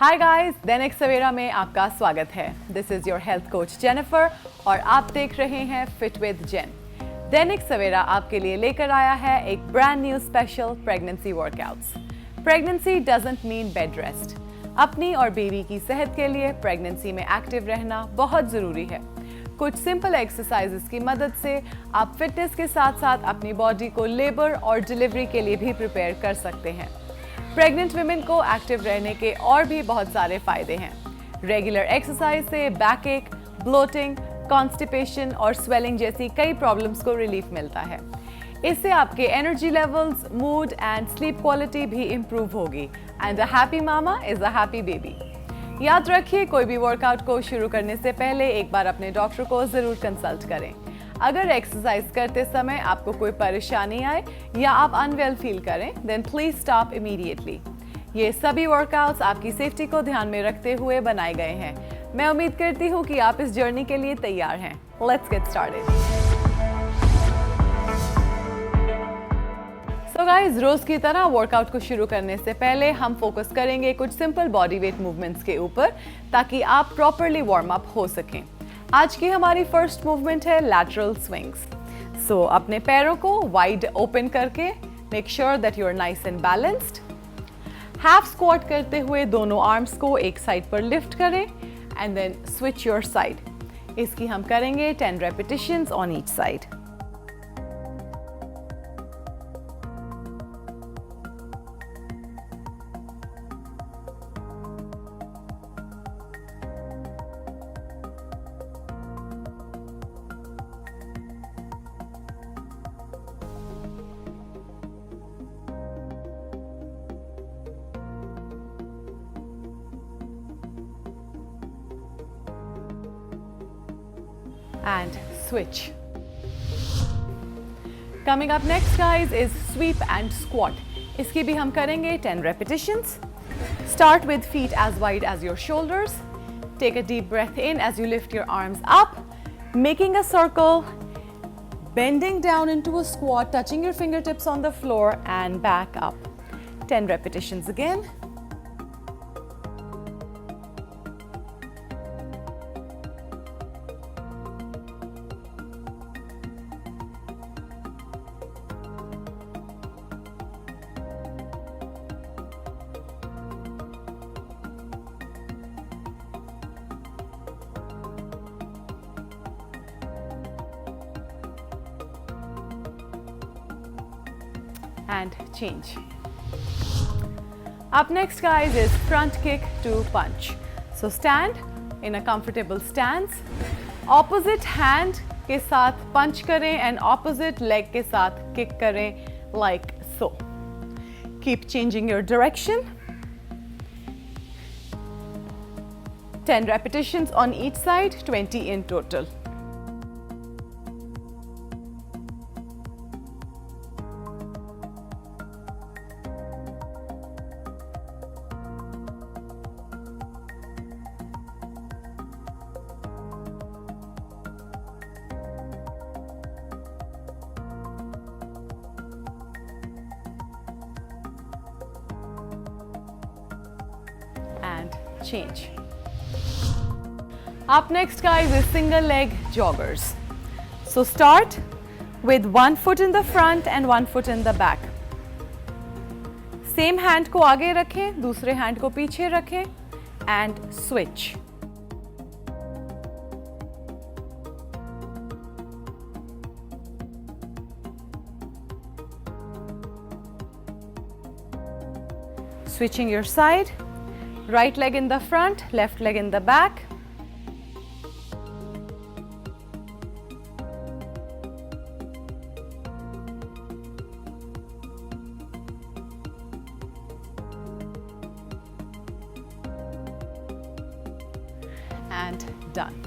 Hi guys, Dainik Savera में आपका स्वागत है। This is your health coach Jennifer और आप देख रहे हैं फिट विद जेन। दैनिक सवेरा आपके लिए लेकर आया है एक brand new special pregnancy workouts. Pregnancy doesn't mean bed rest. अपनी और बेबी की सेहत के लिए प्रेगनेंसी में एक्टिव रहना बहुत ज़रूरी है। कुछ सिंपल एक्सरसाइजेस की मदद से आप फिटनेस के साथ साथ अपनी बॉडी को लेबर और डिलीवरी के लिए भी प्रिपेयर कर सकते हैं। प्रेग्नेंट वुमेन को एक्टिव रहने के और भी बहुत सारे फायदे हैं। रेगुलर एक्सरसाइज से बैक एक, ब्लोटिंग, कॉन्स्टिपेशन और स्वेलिंग जैसी कई प्रॉब्लम्स को रिलीफ मिलता है। इससे आपके energy levels, mood and sleep quality भी इंप्रूव होगी। And a happy mama is a happy baby. याद रखिए, कोई भी वर्कआउट को शुरू करने से पहले एक बार अपने डॉक्टर को जरूर कंसल्ट करें। अगर एक्सरसाइज करते समय आपको कोई परेशानी आए या आप अनवेल फील करें, देन प्लीज स्टॉप इमीडिएटली। ये सभी वर्कआउट्स आपकी सेफ्टी को ध्यान में रखते हुए बनाए गए हैं। मैं उम्मीद करती हूँ कि आप इस जर्नी के लिए तैयार हैं। Let's get started. So guys, रोज की तरह वर्कआउट को शुरू करने से पहले हम फोकस करेंगे कुछ सिंपल बॉडी वेट मूवमेंट्स के ऊपर, ताकि आप प्रॉपरली वार्म अप हो सकें। आज की हमारी फर्स्ट मूवमेंट है लैटरल स्विंग्स। सो अपने पैरों को वाइड ओपन करके make sure that you are nice and balanced. Half squat करते हुए दोनों आर्म्स को एक साइड पर लिफ्ट करें and then switch your side. इसकी हम करेंगे 10 repetitions on each side. And switch. Coming up next guys is sweep and squat. इसकी भी हम करेंगे 10 repetitions. Start with feet as wide as your shoulders. Take a deep breath in as you lift your arms up, making a circle, bending down into a squat, touching your fingertips on the floor and back up. 10 repetitions again. And change. Up next guys is front kick to punch. So stand in a comfortable stance. Opposite hand के साथ punch करें and opposite leg के साथ kick करें like so. Keep changing your direction. 10 repetitions on each side, 20 in total. And change. Up next guys is single leg joggers. So start with one foot in the front and one foot in the back. Same hand को आगे रखें, दूसरे hand को पीछे रखें and switch. Switching your side. Right leg in the front, left leg in the back. And done.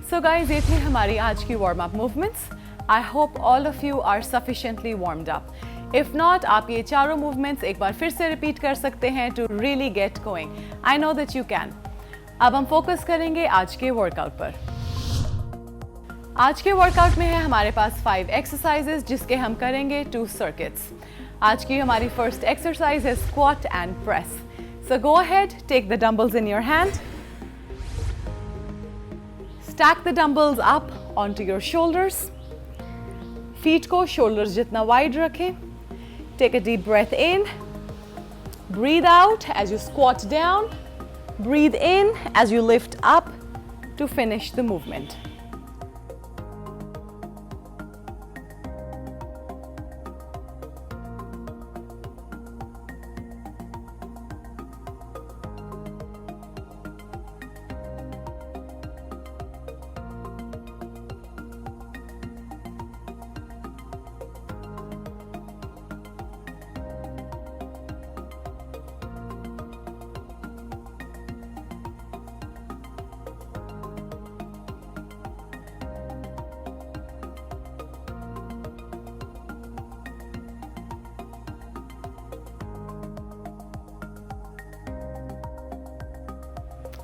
So guys, ये थी हमारी आज की warm up movements. I hope all of you are sufficiently warmed up. If not, आप ये चारों movements एक बार फिर से repeat कर सकते हैं to really get going. I know that you can. अब हम focus करेंगे आज के workout पर। आज के वर्कआउट में है हमारे पास 5 एक्सरसाइजेस जिसके हम करेंगे 2 सर्किट्स। आज की हमारी फर्स्ट एक्सरसाइज है squat and press. So go ahead, take the dumbbells in your hand. Stack the dumbbells up onto your shoulders. Feet को shoulders जितना wide रखें. Take a deep breath in. Breathe out as you squat down. Breathe in as you lift up to finish the movement.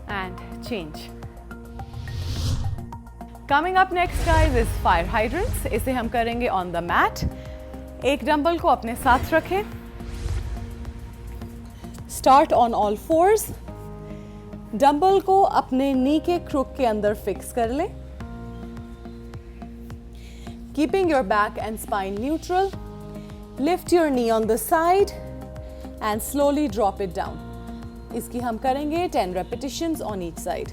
And change. Coming up next, guys, is fire hydrants. इसे हम करेंगे on the mat. एक dumbbell को अपने साथ रखें. Start on all fours. Dumbbell को अपने नी के crook के अंदर फिक्स कर लें. Keeping your back and spine neutral. Lift your knee on the side and slowly drop it down. इसकी हम करेंगे 10 repetitions on each side.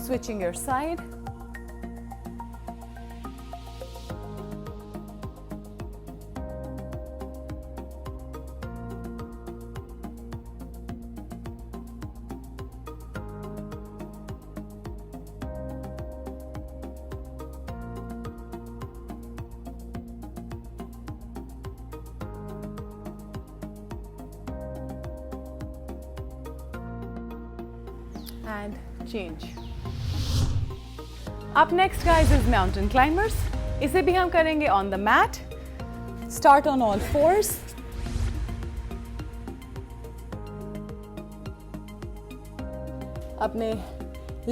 Switching your side. And change. Up next, guys, is mountain climbers. इसे भी हम करेंगे on the mat. Start on all fours. अपने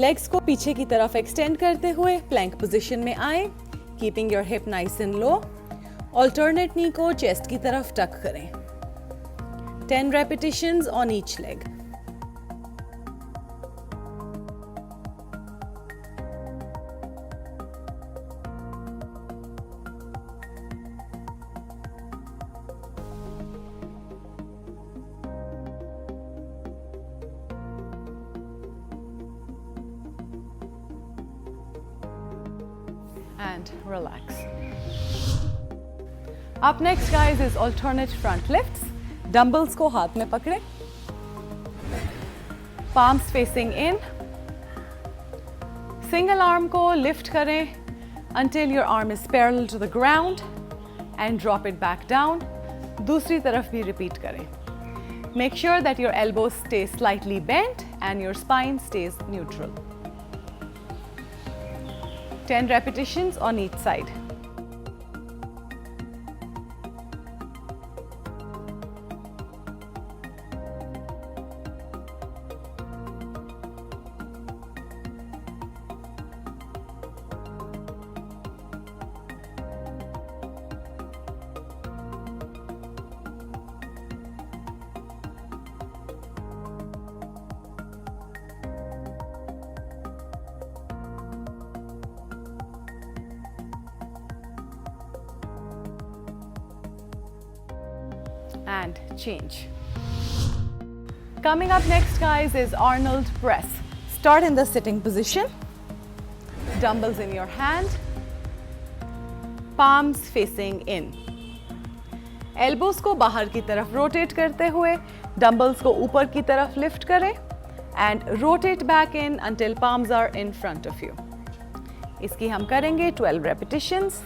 legs को पीछे की तरफ extend करते हुए plank position में आए. Keeping your hip nice and low. Alternate knee को chest की तरफ tuck करें. 10 repetitions on each leg. And relax. Up next, guys, is alternate front lifts. Dumbbells को हाथ में पकड़े. Palms facing in. Single arm को lift करें until your arm is parallel to the ground and drop it back down. दूसरी तरफ भी repeat करें. Make sure that your elbows stay slightly bent and your spine stays neutral. 10 repetitions on each side. And change. Coming up next, guys, is Arnold press. Start in the sitting position. Dumbbells in your hand. Palms facing in. Elbows को बाहर की तरफ rotate करते हुए dumbbells को ऊपर की तरफ lift करें and rotate back in until palms are in front of you. इसकी हम करेंगे 12 repetitions.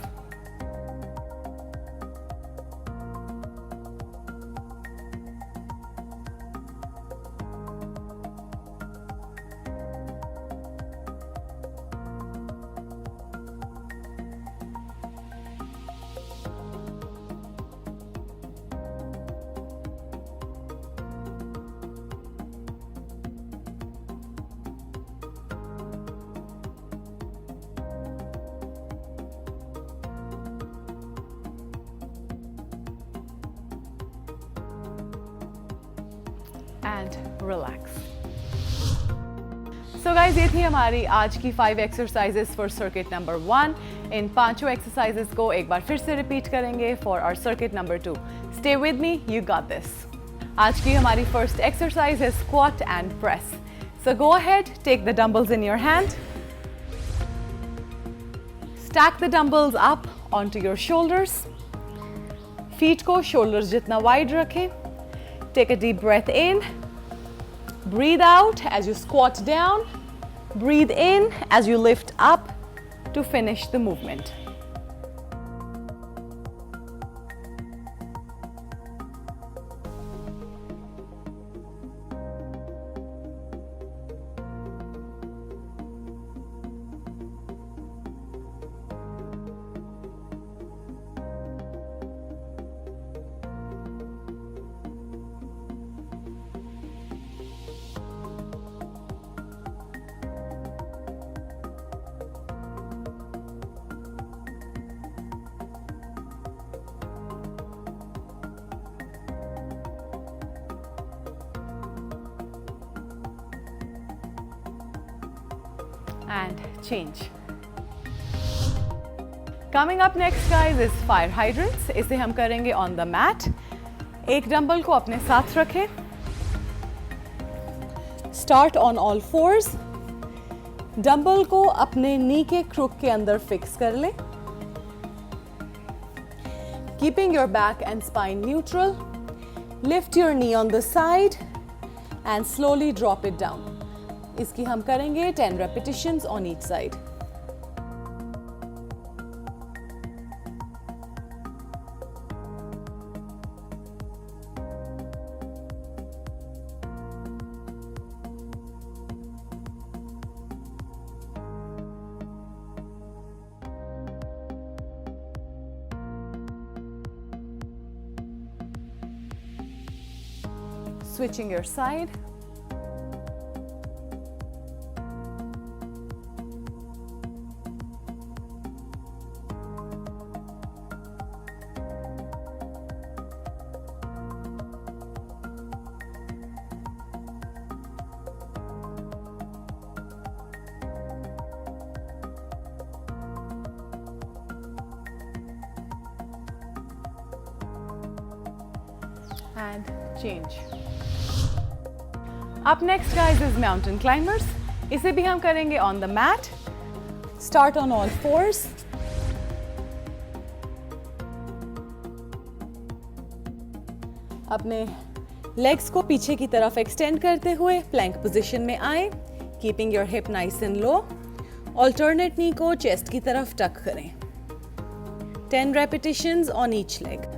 and relax. So guys, ये थी हमारी आज की 5 exercises for circuit number 1. In 5 exercises को एक बार फिर से repeat करेंगे for our circuit number 2. Stay with me, you got this. आज की हमारी first exercise is squat and press. So go ahead, take the dumbbells in your hand. Stack the dumbbells up onto your shoulders. Feet को shoulders जितना wide रखें. Take a deep breath in. Breathe out as you squat down. Breathe in as you lift up to finish the movement. And change. Coming up next guys is fire hydrants. इसे हम करेंगे on the mat. एक dumbbell को अपने साथ रखें. Start on all fours. Dumbbell को अपने नी के क्रूक के अंदर फिक्स कर लें. Keeping your back and spine neutral. Lift your knee on the side and slowly drop it down. इसकी हम करेंगे 10 repetitions on each side. Switching your side. And change. Up next guys is mountain climbers. इसे भी हम करेंगे on the mat. Start on all fours. अपने legs को पीछे की तरफ extend करते हुए plank position में आए. Keeping your hip nice and low. Alternate knee को chest की तरफ tuck करें. 10 repetitions on each leg.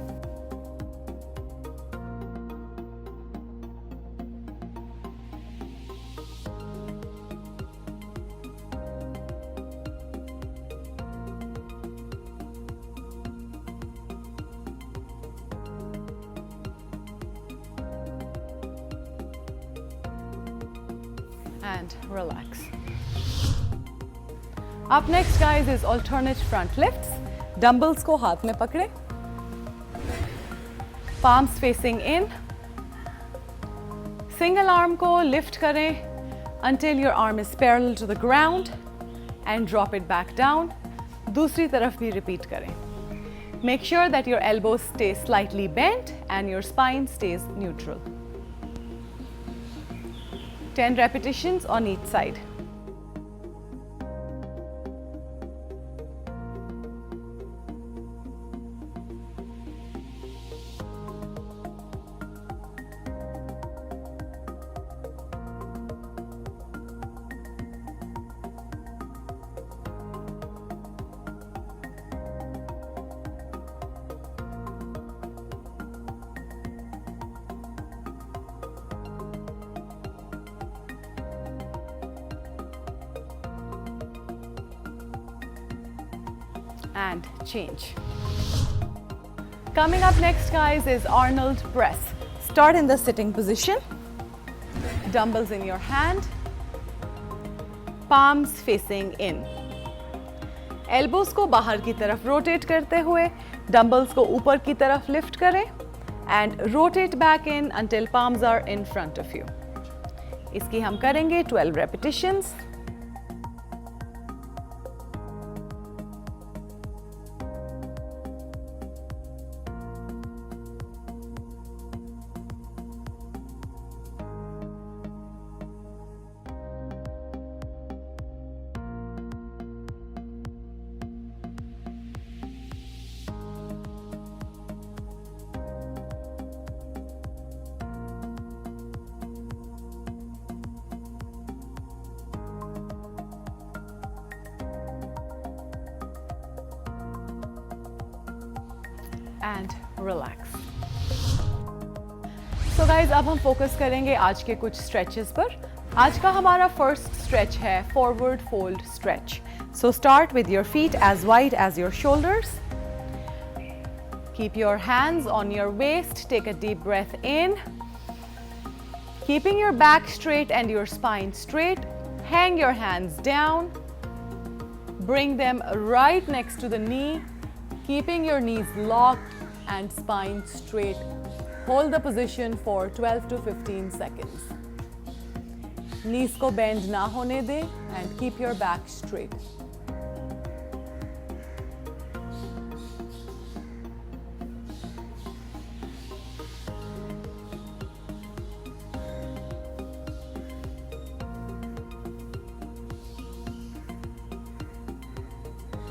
And relax. Up next guys is alternate front lifts. Dumbbells को हाथ में पकड़े. Palms facing in. Single arm को lift करें until your arm is parallel to the ground and drop it back down. दूसरी तरफ भी repeat करें. Make sure that your elbows stay slightly bent and your spine stays neutral. 10 repetitions on each side. And change. Coming up next guys is Arnold press. Start in the sitting position. Dumbbells in your hand. Palms facing in. Elbows को बाहर की तरफ rotate करते हुए dumbbells को ऊपर की तरफ lift करें and rotate back in until palms are in front of you. इसकी हम करेंगे 12 repetitions. And relax. So guys, अब हम फोकस करेंगे आज के कुछ स्ट्रेचेस पर. आज का हमारा फर्स्ट स्ट्रेच है forward fold stretch. So start with your feet as wide as your shoulders. Keep your hands on your waist. Take a deep breath in. Keeping your back straight and your spine straight. Hang your hands down. Bring them right next to the knee. Keeping your knees locked and spine straight. Hold the position for 12 to 15 seconds. Knees ko bend na hone de and keep your back straight.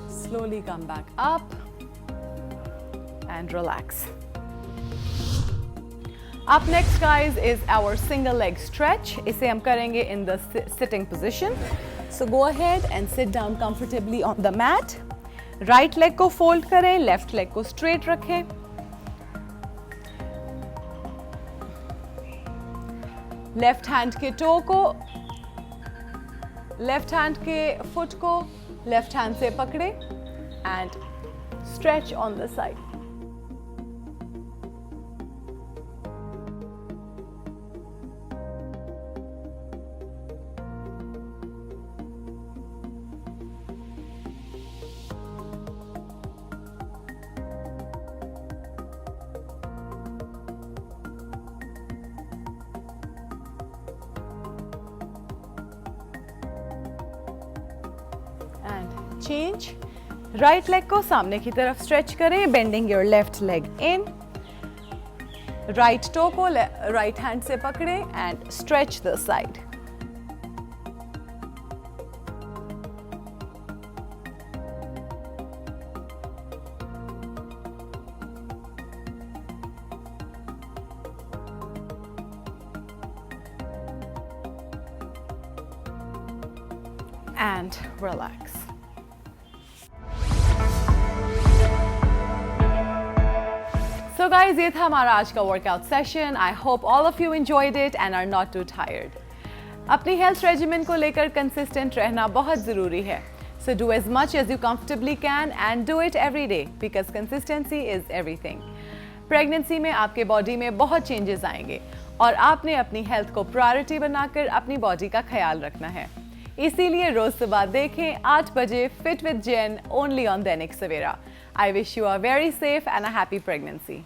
Slowly come back up. And relax. Up next guys is our single leg stretch. इसे हम करेंगे in the sitting position. So go ahead and sit down comfortably on the mat. Right leg को fold करें, left leg को straight रखें. Left hand के toe को, left hand के foot को left hand से पकड़े and stretch on the side. Change. Right leg को सामने की तरफ stretch करें, bending your left leg in. Right toe को right hand से पकड़ें and stretch the side. And relax. So guys, ये था हमारा आज का workout session. I hope all of you enjoyed it and are not too tired. अपनी health regiment को लेकर कंसिस्टेंट रहना बहुत ज़रूरी है. So do as much as you comfortably can and do it every day because consistency is everything. Pregnancy में आपके body में बहुत चेंजेस आएंगे और आपने अपनी हेल्थ को प्रायोरिटी बनाकर अपनी बॉडी का ख्याल रखना है. इसीलिए रोज सुबह देखें 8 बजे fit with Jen only on Dainik Savera. I wish you a very safe and a happy pregnancy.